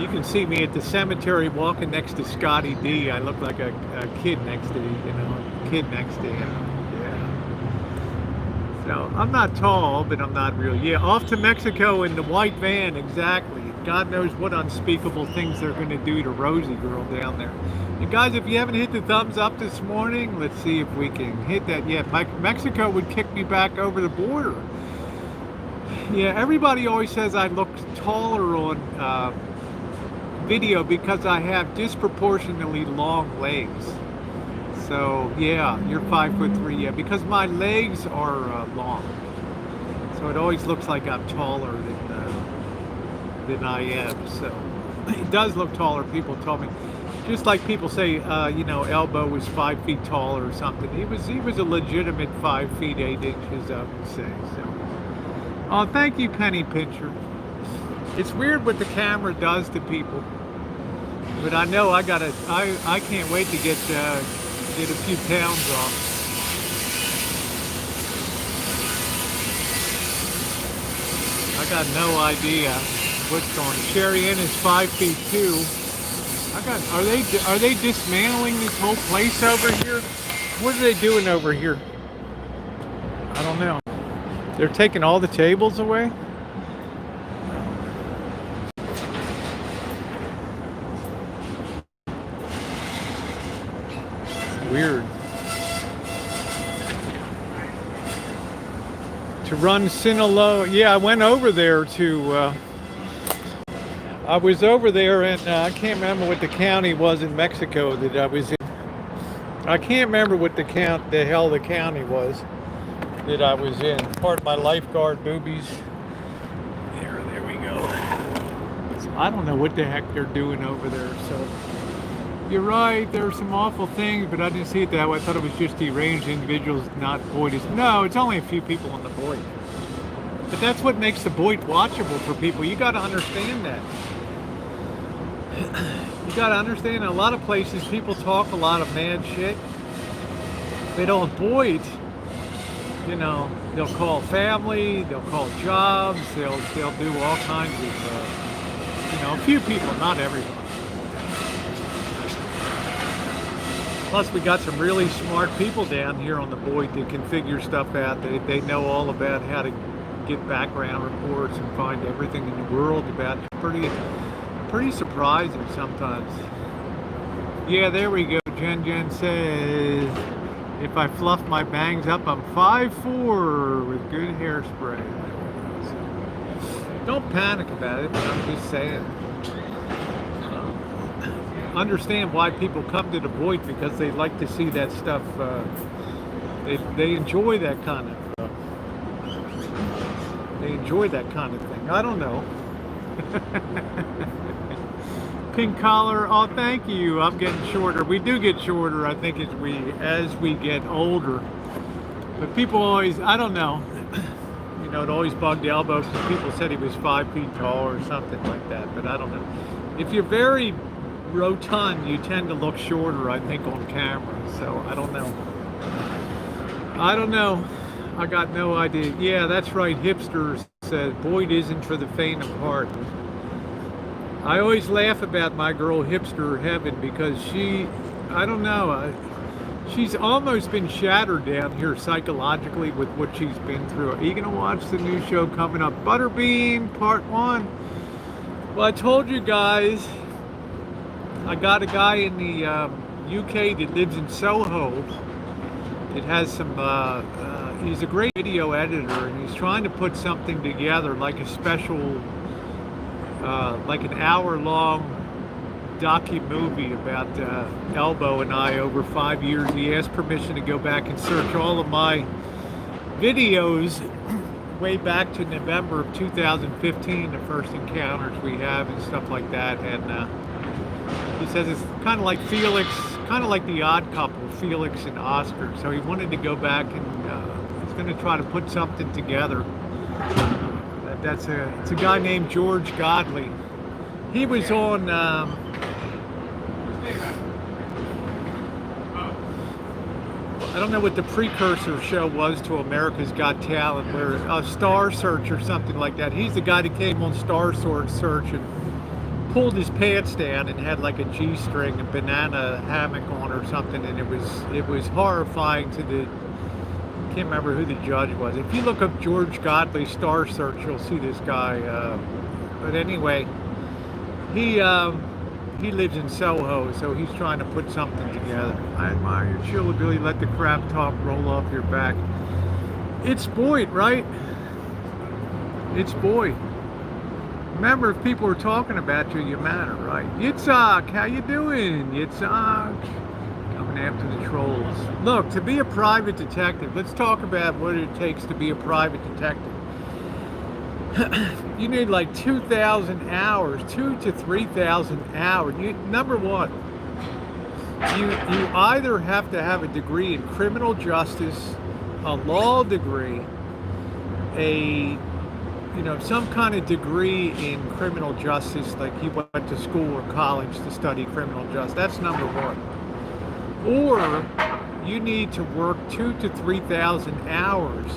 You can see me at the cemetery walking next to Scotty D. I look like a kid next to kid next to him. Yeah. So I'm not tall, but I'm not real. Yeah, off to Mexico in the white van, exactly. God knows what unspeakable things they're going to do to Rosie girl down there. And guys, if you haven't hit the thumbs up this morning, let's see if we can hit that. Yeah, Mexico would kick me back over the border. Yeah, everybody always says I look taller on video because I have disproportionately long legs. So yeah, you're 5'3", yeah, because my legs are long. So it always looks like I'm taller than I am. So it does look taller. People told me, just like people say, Elbow was 5 feet tall or something. He was a legitimate 5 feet 8 inches, I would say. So, oh, thank you, Penny Pincher. It's weird what the camera does to people, but I know I can't wait to get a few pounds off. I got no idea what's going on. Sherry Ann is 5 feet 2. Are they dismantling this whole place over here? What are they doing over here? I don't know. They're taking all the tables away? Weird. To run Sinaloa, yeah, I went over there to. I was over there, and I can't remember what the county was in Mexico that I was in. I can't remember what the hell the county was that I was in. Part of my lifeguard boobies. There we go. So I don't know what the heck they're doing over there. So. You're right, there are some awful things, but I didn't see it that way. I thought it was just deranged individuals, not BOYT. No, it's only a few people on the BOYT. But that's what makes the BOYT watchable for people. You got to understand that. You got to understand, in a lot of places, people talk a lot of mad shit. They don't BOYT. They'll call family, they'll call jobs, they'll do all kinds of, a few people, not everyone. Plus, we got some really smart people down here on the BOYT that can figure stuff out. They know all about how to get background reports and find everything in the world about it. Pretty surprising sometimes. Yeah, there we go. Jen says, if I fluff my bangs up, I'm 5'4" with good hairspray. Don't panic about it, but I'm just saying. Understand why people come to the BOYT, because they like to see that stuff. They enjoy that kind of. They enjoy that kind of thing. I don't know. Pink collar. Oh, thank you. I'm getting shorter. We do get shorter, I think, as we get older. But people always, I don't know. It always bugged Elbow because people said he was 5 feet tall or something like that. But I don't know. If you're very rotund, you tend to look shorter, I think, on camera. So I don't know. I got no idea. Yeah, that's right. Hipster says BOYT isn't for the faint of heart. I always laugh about my girl Hipster Heaven because I don't know, she's almost been shattered down here psychologically with what she's been through. Are you gonna watch the new show coming up, Butterbean Part 1? Well, I told you guys, I got a guy in the UK that lives in Soho. It has some, he's a great video editor, and he's trying to put something together, like a special, like an hour-long docu-movie about Elbow and I over 5 years. He asked permission to go back and search all of my videos way back to November of 2015, the first encounters we have and stuff like that. And he says it's kind of like Felix, kind of like the Odd Couple, Felix and Oscar. So he wanted to go back and he's going to try to put something together. It's a guy named George Godley. He was on. I don't know what the precursor show was to America's Got Talent, where Star Search or something like that. He's the guy that came on Star Search and pulled his pants down and had like a G-string and banana hammock on or something, and it was horrifying to the. I can't remember who the judge was. If you look up George Godley Star Search, you'll see this guy. But anyway, he lives in Soho, so he's trying to put something together. I admire your chill ability. Let the crap talk roll off your back. It's BOYT, right? It's BOYT. Remember, if people are talking about you, you matter, right? Yitzhak, how you doing? Yitzhak. Coming after the trolls. Look, to be a private detective, let's talk about what it takes to be a private detective. You need like 2,000 hours, 2,000 to 3,000 hours. Number one, you either have to have a degree in criminal justice, a law degree, some kind of degree in criminal justice, like you went to school or college to study criminal justice. That's number one. Or you need to work 2,000 to 3,000 hours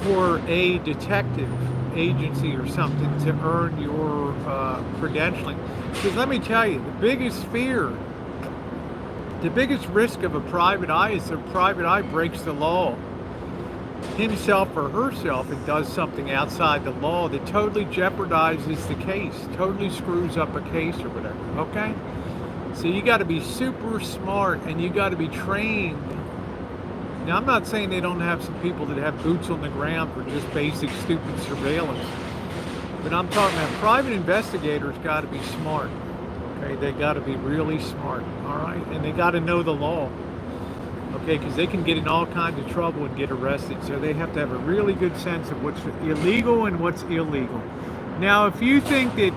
for a detective agency or something to earn your credentialing. Because let me tell you, the biggest risk of a private eye is a private eye breaks the law himself or herself and does something outside the law that totally jeopardizes the case, totally screws up a case or whatever, okay? So you got to be super smart and you got to be trained. Now, I'm not saying they don't have some people that have boots on the ground for just basic stupid surveillance, but I'm talking about private investigators got to be smart, okay? They got to be really smart, all right? And they got to know the law, okay? Because they can get in all kinds of trouble and get arrested, so they have to have a really good sense of what's illegal and what's illegal. Now, if you think that,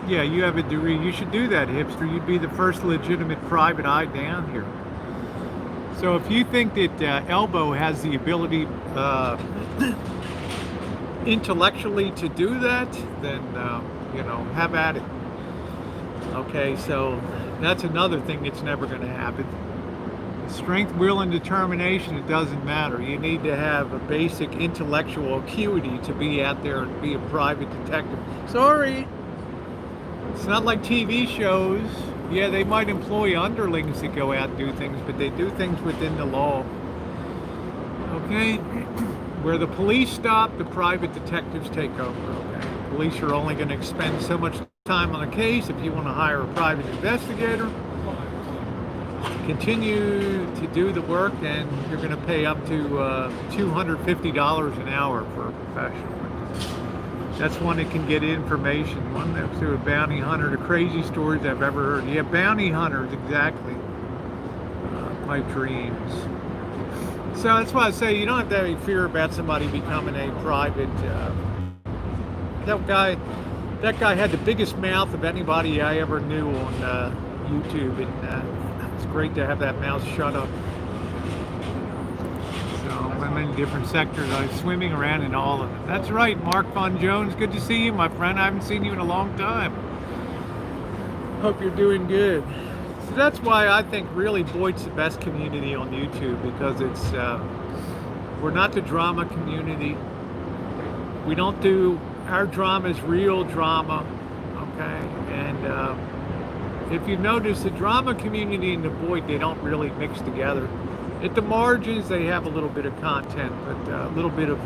you have a degree, you should do that, hipster. You'd be the first legitimate private eye down here. So if you think that Elbow has the ability intellectually to do that, then, have at it. Okay, so that's another thing that's never going to happen. Strength, will, and determination, it doesn't matter. You need to have a basic intellectual acuity to be out there and be a private detective. Sorry. It's not like TV shows. Yeah, they might employ underlings that go out and do things, but they do things within the law. Okay? Where the police stop, the private detectives take over. Okay? Police are only going to expend so much time on a case. If you want to hire a private investigator, continue to do the work, and you're going to pay up to $250 an hour for a professional. That's one that can get information. One that's through a bounty hunter. The crazy stories I've ever heard. Yeah, bounty hunters, exactly. My dreams. So that's why I say you don't have to have any fear about somebody becoming a private. That guy had the biggest mouth of anybody I ever knew on YouTube, and it's great to have that mouth shut up. I'm in different sectors. I'm swimming around in all of it. That's right, Mark Von Jones. Good to see you, my friend. I haven't seen you in a long time. Hope you're doing good. So that's why I think really BOYT's the best community on YouTube, because it's we're not the drama community. We don't do, our drama is real drama, okay? And if you notice, the drama community and the BOYT, they don't really mix together. At the margins, they have a little bit of content, but a little bit of,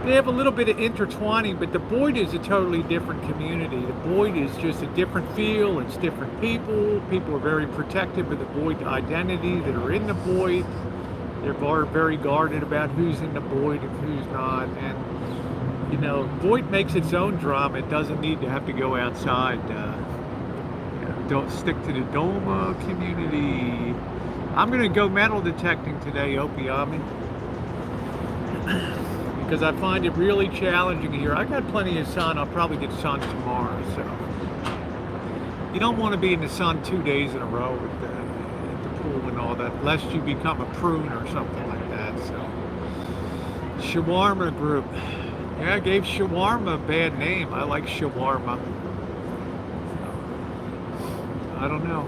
they have a little bit of intertwining, but the BOYT is a totally different community. The BOYT is just a different feel, it's different people. People are very protective of the BOYT identity that are in the BOYT. They're very guarded about who's in the BOYT and who's not. And, BOYT makes its own drama. It doesn't need to have to go outside. Don't stick to the DOMA community. I'm going to go metal detecting today, Opiami. because I find it really challenging here. I got plenty of sun. I'll probably get sun tomorrow. So you don't want to be in the sun 2 days in a row at the pool and all that, lest you become a prune or something like that. So shawarma group. Yeah, I gave shawarma a bad name. I like shawarma. I don't know.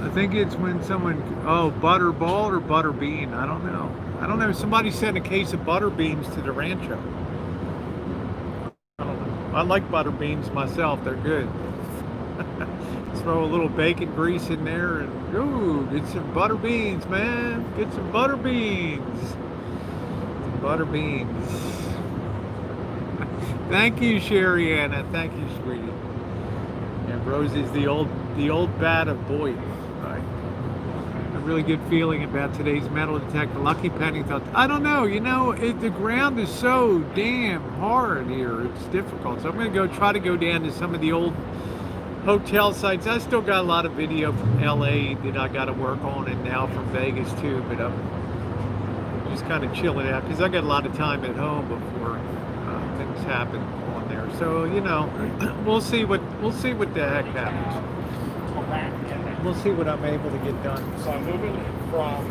I think it's when someone, oh, butterball or butter bean. I don't know. I don't know. Somebody sent a case of butter beans to the rancho. I don't know. I like butter beans myself. They're good. Throw a little bacon grease in there and, ooh, get some butter beans, man. Get some butter beans. Some butter beans. Thank you, Sherry Anna. Thank you, sweetie. And Rosie's the old bat of BOYT. Right. A really good feeling about today's metal detector. Lucky Penny thought, I don't know, the ground is so damn hard here. It's difficult. So I'm going to try to go down to some of the old hotel sites. I still got a lot of video from LA that I got to work on, and now from Vegas too, but I'm just kind of chilling out because I got a lot of time at home before things happen on there. So we'll see what the heck happens. We'll see what I'm able to get done. So I'm moving from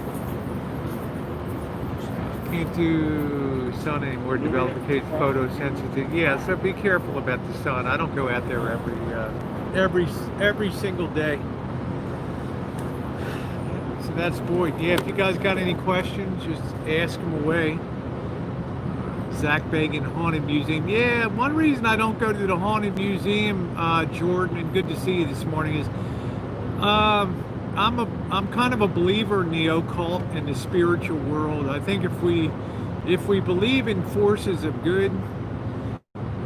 Can't do sun anymore. Develop the case photosensitive. Yeah, so be careful about the sun. I don't go out there every single day. So that's BOYT. Yeah, if you guys got any questions, just ask them away. Zach Bagan Haunted Museum. Yeah, one reason I don't go to the Haunted Museum, Jordan, and good to see you this morning, is I'm kind of a believer in the occult and the spiritual world. I think if we believe in forces of good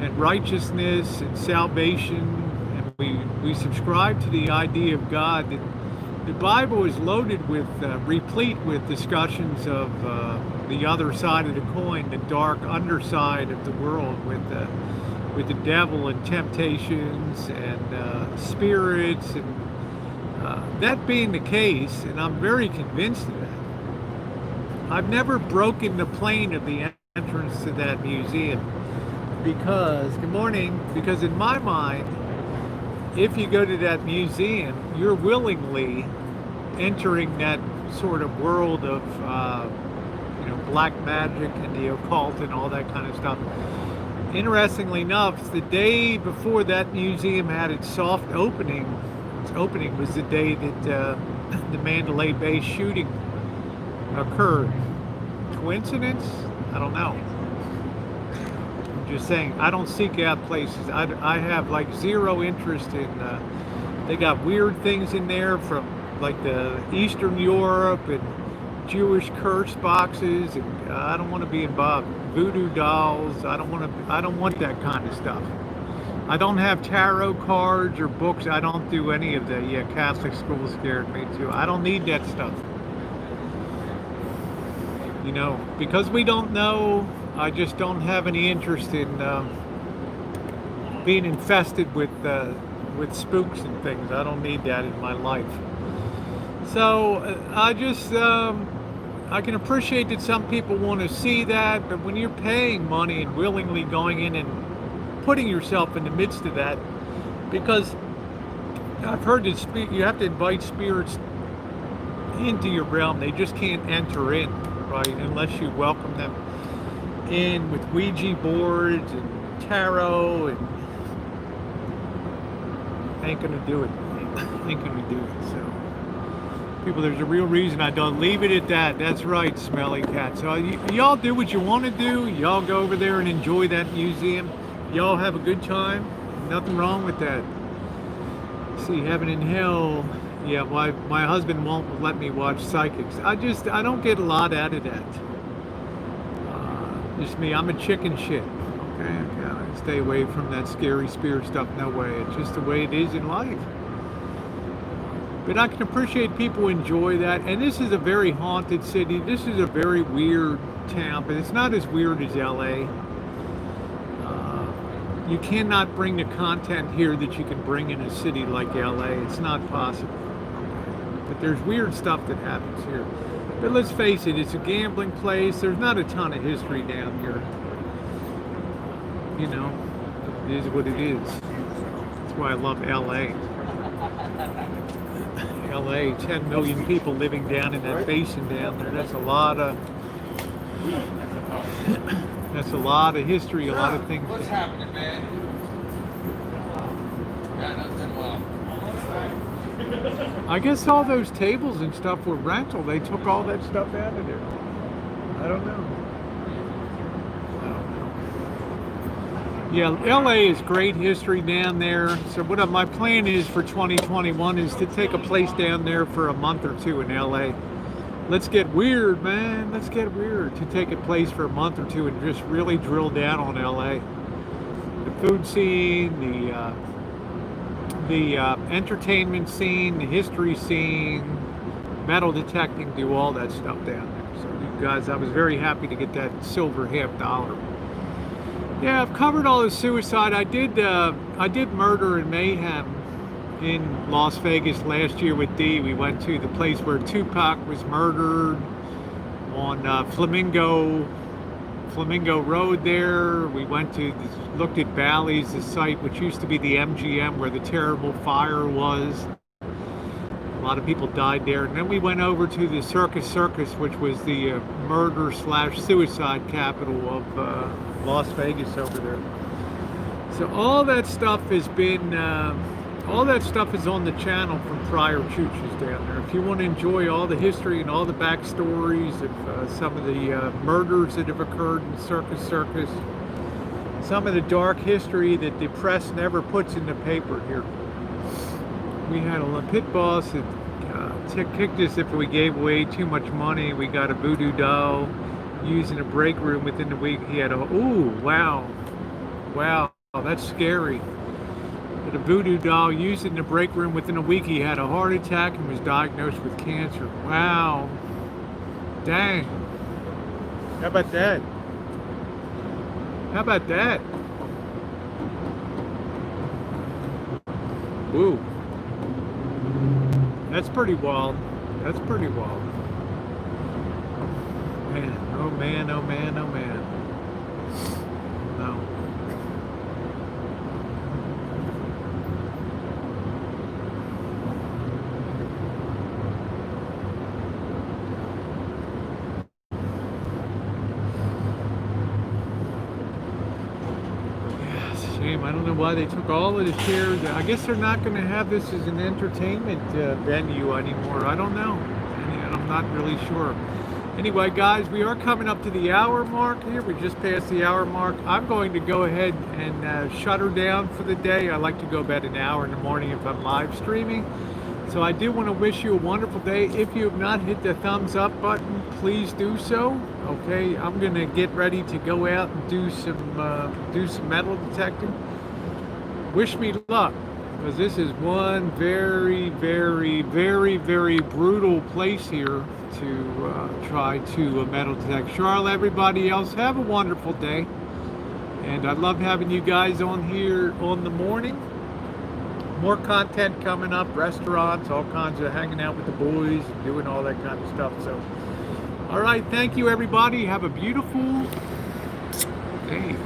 and righteousness and salvation, and we subscribe to the idea of God, that the Bible is loaded with, replete with discussions of the other side of the coin, the dark underside of the world, with the devil and temptations and spirits, and that being the case, and I'm very convinced of that. I've never broken the plane of the entrance to that museum because, good morning, because in my mind, if you go to that museum, you're willingly entering that sort of world of black magic and the occult and all that kind of stuff. Interestingly enough, the day before that museum had its soft opening, was the day that the Mandalay Bay shooting occurred. Coincidence? I don't know. I'm just saying, I don't seek out places. I have like zero interest in, they got weird things in there from like the Eastern Europe and Jewish curse boxes, and I don't want to be involved. Voodoo dolls. I don't want that kind of stuff. I don't have tarot cards or books. I don't do any of that. Yeah, Catholic school scared me too. I don't need that stuff. Because we don't know, I just don't have any interest in being infested with spooks and things. I don't need that in my life. So I can appreciate that some people want to see that, but when you're paying money and willingly going in and putting yourself in the midst of that, because I've heard that you have to invite spirits into your realm. They just can't enter in, right, unless you welcome them in with Ouija boards and tarot, and ain't gonna do it. Ain't gonna do it. So people, there's a real reason I don't. Leave it at that. That's right, Smelly Cat. So y'all do what you want to do. Y'all go over there and enjoy that museum. Y'all have a good time. Nothing wrong with that. See, heaven and hell. Yeah, my husband won't let me watch psychics. I don't get a lot out of that. Just me. I'm a chicken shit. Okay, I stay away from that scary spirit stuff. No way. It's just the way it is in life. But I can appreciate people enjoy that. And this is a very haunted city. This is a very weird town, but it's not as weird as LA. You cannot bring the content here that you can bring in a city like LA. It's not possible. But there's weird stuff that happens here. But let's face it, it's a gambling place. There's not a ton of history down here. You know, it is what it is. That's why I love LA. LA, 10 million people living down in that basin down there. That's a lot of history, a lot of things. What's happening, man? Yeah, nothing well. I guess all those tables and stuff were rental. They took all that stuff out of there. I don't know. Yeah, LA is great history down there. So what my plan is for 2021 is to take a place down there for a month or two in LA. Let's get weird, man. Let's get weird. To take a place for a month or two and just really drill down on LA. The food scene, the entertainment scene, the history scene, metal detecting, do all that stuff down there. So you guys, I was very happy to get that silver $50. Yeah, I've covered all the suicide. I did Murder and Mayhem in Las Vegas last year with Dee. We went to the place where Tupac was murdered on Flamingo Road there. We went to, looked at Bally's, the site which used to be the MGM where the terrible fire was. A lot of people died there. And then we went over to the Circus, which was the murder/suicide capital of Las Vegas over there. So all that stuff has been, all that stuff is on the channel from prior chooches down there. If you want to enjoy all the history and all the backstories of some of the murders that have occurred in Circus, some of the dark history that the press never puts in the paper here. We had a pit boss that kicked us if we gave away too much money. We got a voodoo doll used in a break room within the week. He had a, ooh, wow, that's scary. But a voodoo doll used in the break room within a week. He had a heart attack and was diagnosed with cancer. Wow, dang. How about that? How about that? Woo. That's pretty wild. That's pretty wild. Man, oh man, oh man, oh man. No. Yeah, it's a shame. I don't know why they took all of the chairs. I guess they're not going to have this as an entertainment venue anymore. I don't know. And I'm not really sure. Anyway, guys, we are coming up to the hour mark here. We just passed the hour mark. I'm going to go ahead and shut her down for the day. I like to go bed an hour in the morning if I'm live streaming. So I do want to wish you a wonderful day. If you have not hit the thumbs up button, please do so. Okay, I'm going to get ready to go out and do some metal detecting. Wish me luck, because this is one very, very, very, very brutal place here to try to metal detect. Charlotte, everybody else, have a wonderful day. And I love having you guys on here on the morning. More content coming up, restaurants, all kinds of hanging out with the boys, doing all that kind of stuff. So, all right, thank you, everybody. Have a beautiful day.